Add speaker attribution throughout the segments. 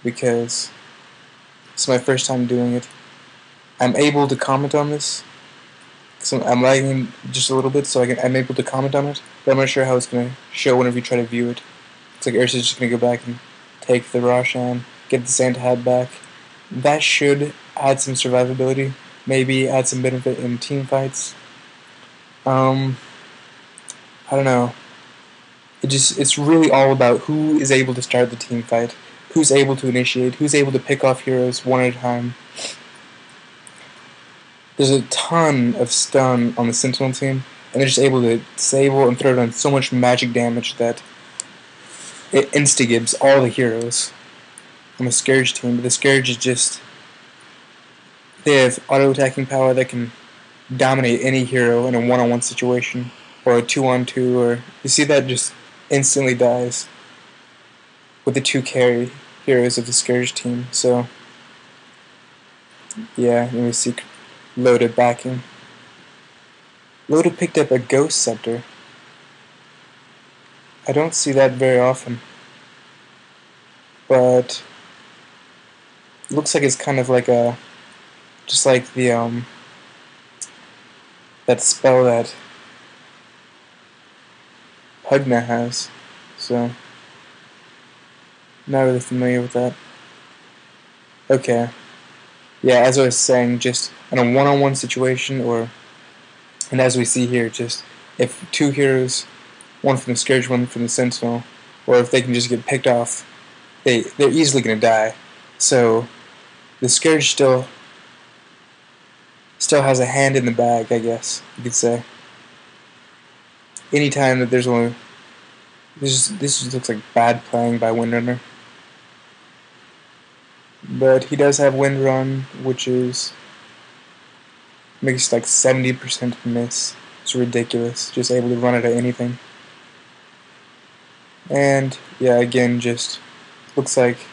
Speaker 1: because it's my first time doing it. I'm able to comment on this. So I'm lagging just a little bit, so I'm able to comment on it, but I'm not sure how it's going to show whenever you try to view it. It's like Ursa's just going to go back and take the Roshan, get the Santa hat back. That should add some survivability, maybe add some benefit in team fights. I don't know. It's really all about who is able to start the team fight, who's able to initiate, who's able to pick off heroes one at a time. There's a ton of stun on the Sentinel team, and they're just able to disable and throw down so much magic damage that it insta-gives all the heroes on the Scourge team. But the Scourge is just... they have auto-attacking power that can dominate any hero in a one-on-one situation, or a two-on-two, or... you see that just instantly dies with the two carry heroes of the Scourge team, so... yeah, let me see... Loda backing. Loda picked up a Ghost Scepter. I don't see that very often. But it looks like it's kind of like a... just like the that spell that Pugna has. So not really familiar with that. Okay. Yeah, as I was saying, just in a one-on-one situation, and as we see here, just if two heroes, one from the Scourge, one from the Sentinel, or if they can just get picked off, they're easily going to die. So the Scourge still has a hand in the bag, I guess you could say. Anytime that there's only... this just looks like bad playing by Windrunner. But he does have Wind Run, which makes like 70% miss. It's ridiculous. Just able to run it at anything. And yeah, again, just looks like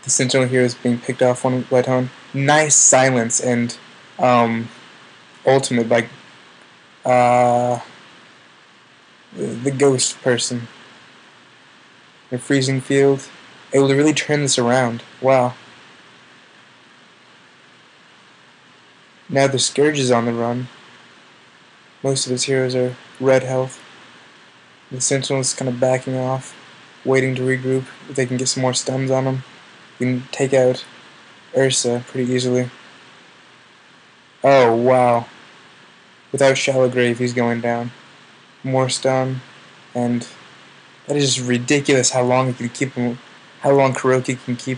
Speaker 1: the Sentinel here is being picked off one right on. Nice silence and ultimate by the ghost person. A freezing field, able to really turn this around. Wow. Now the Scourge is on the run. Most of his heroes are red health. The Sentinel is kind of backing off, waiting to regroup. If they can get some more stuns on him, you can take out Ursa pretty easily. Oh wow. Without Shallow Grave, he's going down. More stun, and that is just ridiculous how long Kuroki can keep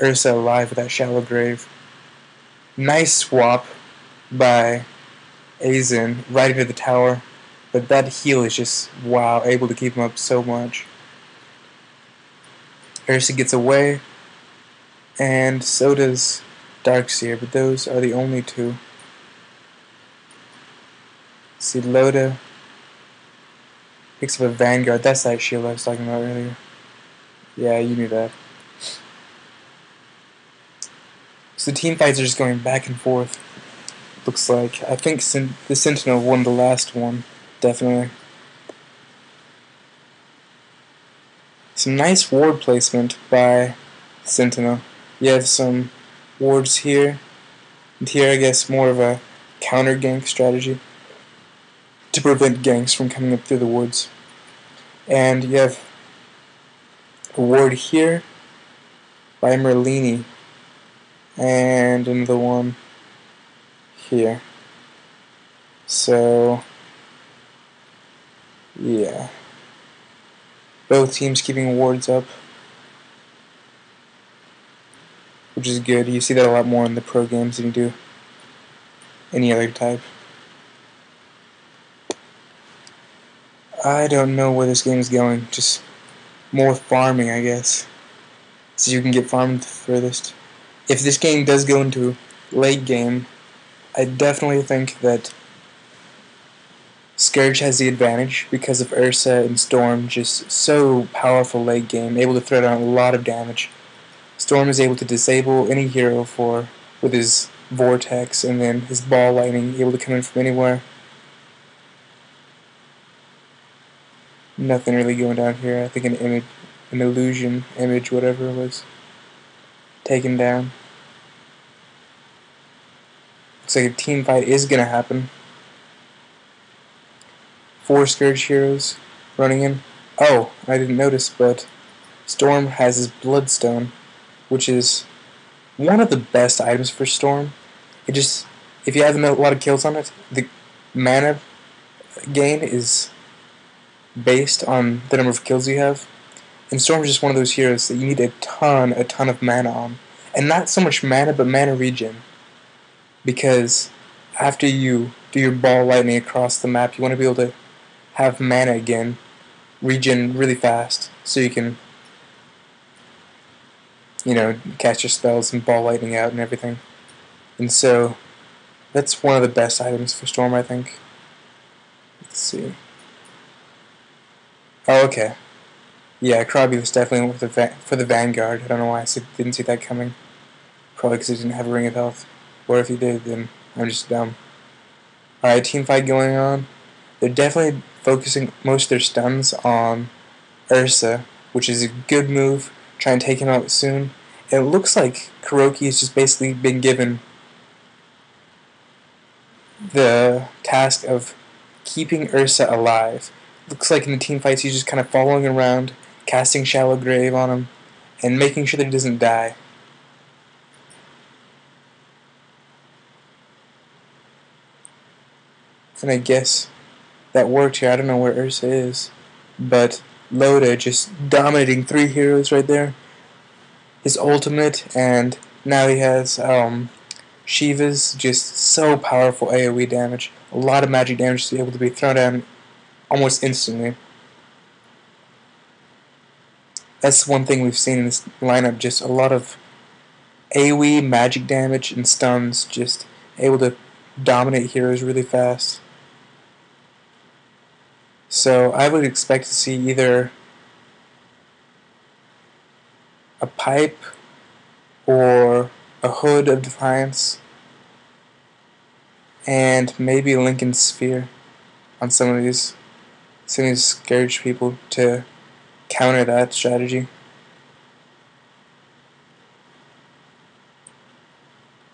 Speaker 1: Ursa alive without Shallow Grave. Nice swap by Aizen right into the tower, but that heal is just, wow, able to keep him up so much. Ursa gets away, and so does Darkseer, but those are the only two. See, Loda picks up a Vanguard. That's that shield I was talking about earlier. Yeah, you knew that. So the team fights are just going back and forth. Looks like. I think the Sentinel won the last one. Definitely. Some nice ward placement by Sentinel. You have some wards here. And here, I guess, more of a counter gank strategy to prevent ganks from coming up through the woods. And you have a ward here by Merlini, and another one here. So yeah, both teams keeping wards up, which is good. You see that a lot more in the pro games than you do any other type. I don't know where this game is going. Just more farming, I guess, so you can get farmed the furthest. If this game does go into late game, I definitely think that Scourge has the advantage because of Ursa and Storm, just so powerful late game, able to throw down a lot of damage. Storm is able to disable any hero with his Vortex, and then his Ball Lightning, able to come in from anywhere. Nothing really going down here. I think an image an illusion image, whatever it was, taken down. Looks like a team fight is gonna happen. 4 Scourge heroes running in. Oh, I didn't notice, but Storm has his Bloodstone, which is one of the best items for Storm. It just, if you have a lot of kills on it, the mana gain is based on the number of kills you have. And Storm is just one of those heroes that you need a ton of mana on. And not so much mana, but mana regen. Because after you do your ball lightning across the map, you want to be able to have mana again, regen really fast, so you can, you know, cast your spells and ball lightning out and everything. And so, that's one of the best items for Storm, I think. Let's see. Oh, okay. Yeah, Krabby was definitely for the Vanguard. I don't know why I didn't see that coming. Probably because he didn't have a Ring of Health. Or if he did, then I'm just dumb. Alright, team fight going on. They're definitely focusing most of their stuns on Ursa, which is a good move. Try and take him out soon. And it looks like Kuroki has just basically been given the task of keeping Ursa alive. Looks like in the team fights he's just kind of following around, casting Shallow Grave on him, and making sure that he doesn't die. And I guess that worked here. I don't know where Ursa is, but Loda just dominating 3 heroes right there. His ultimate, and now he has Shiva's just so powerful AoE damage. A lot of magic damage to be able to be thrown down almost instantly. That's one thing we've seen in this lineup, just a lot of AoE, magic damage, and stuns, just able to dominate heroes really fast. So I would expect to see either a pipe or a Hood of Defiance and maybe a Lincoln Sphere on some of these Scourge people to counter that strategy.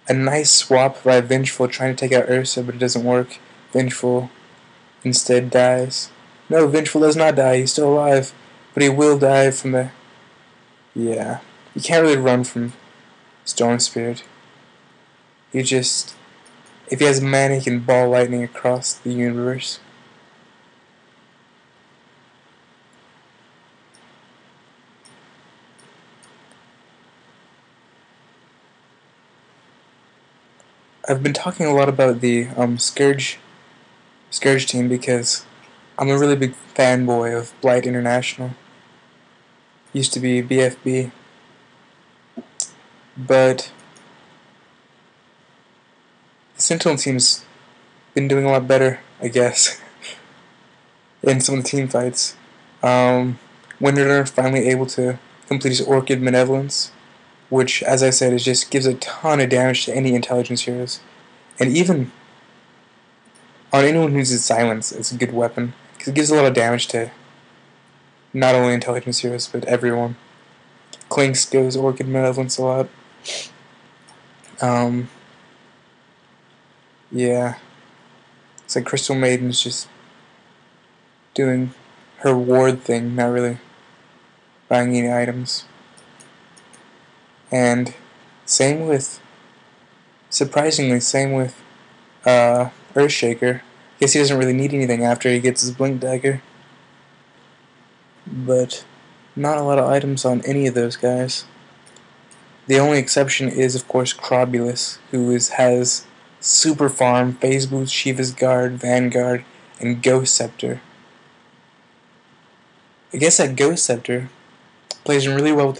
Speaker 1: A nice swap by Vengeful trying to take out Ursa, but it doesn't work. Vengeful instead dies. No, Vengeful does not die. He's still alive, but he will die from the... Yeah. You can't really run from Storm Spirit. You just... If he has mana, he can ball lightning across the universe. I've been talking a lot about the Scourge team because I'm a really big fanboy of Blight International. Used to be BFB, but the Sentinel team's been doing a lot better, I guess, in some of the team fights. Winterner finally able to complete his Orchid Benevolence, which, as I said, just gives a ton of damage to any intelligence heroes. And even on anyone who uses Silence, it's a good weapon, because it gives a lot of damage to not only intelligence heroes, but everyone. Clinks goes Orchid Benevolence a lot. Yeah. It's like Crystal Maiden's just doing her ward thing, not really buying any items. And surprisingly, same with Earthshaker. Guess he doesn't really need anything after he gets his Blink Dagger. But not a lot of items on any of those guys. The only exception is, of course, Crobulus, who has Super Farm, Phase Boost, Shiva's Guard, Vanguard, and Ghost Scepter. I guess that Ghost Scepter plays in really well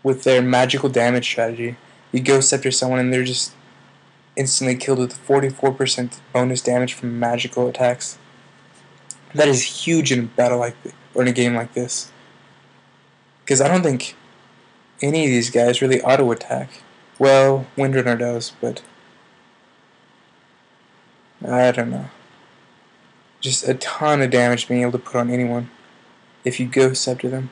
Speaker 1: with their magical damage strategy. You Ghost Scepter someone and they're just instantly killed with 44% bonus damage from magical attacks. That is huge in a battle like this, or in a game like this. Because I don't think any of these guys really auto-attack. Well, Windrunner does, but I don't know. Just a ton of damage being able to put on anyone if you Ghost Scepter them.